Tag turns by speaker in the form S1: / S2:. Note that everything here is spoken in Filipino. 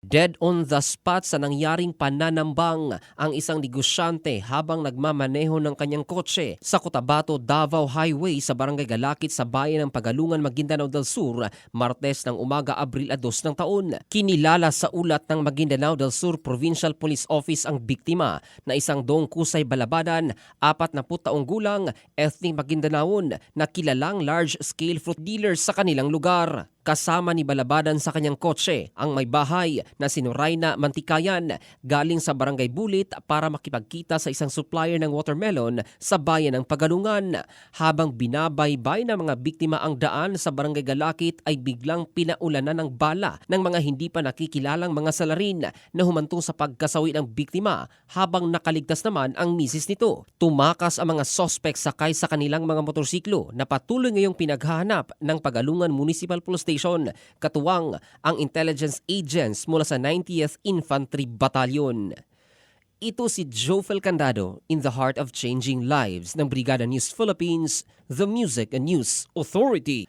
S1: Dead on the spot sa nangyaring pananambang ang isang negosyante habang nagmamaneho ng kanyang kotse sa Cotabato Davao Highway sa Barangay Galakit sa bayan ng Pagalungan, Maguindanao del Sur, Martes ng umaga, Abril 2 ng taon. Kinilala sa ulat ng Maguindanao del Sur Provincial Police Office ang biktima na isang Dong Kusay Balabadan, 40 taong gulang, ethnic Maguindanaon na kilalang large-scale fruit dealer sa kanilang lugar. Kasama ni Balabadan sa kanyang kotse ang may bahay na si Noraina Mantikayan galing sa Barangay Bulit para makipagkita sa isang supplier ng watermelon sa bayan ng Pagalungan. Habang binabaybay ng mga biktima ang daan sa Barangay Galakit ay biglang pinaulanan ng bala ng mga hindi pa nakikilalang mga salarin na humantong sa pagkasawi ng biktima habang nakaligtas naman ang misis nito. Tumakas ang mga sospek sakay sa kanilang mga motorsiklo na patuloy ngayong pinaghahanap ng Pagalungan Municipal Police Station, katuwang ang intelligence agents mula sa 90th Infantry Battalion. Ito si Jofel Candado in the heart of changing lives ng Brigada News Philippines, the Music and News Authority.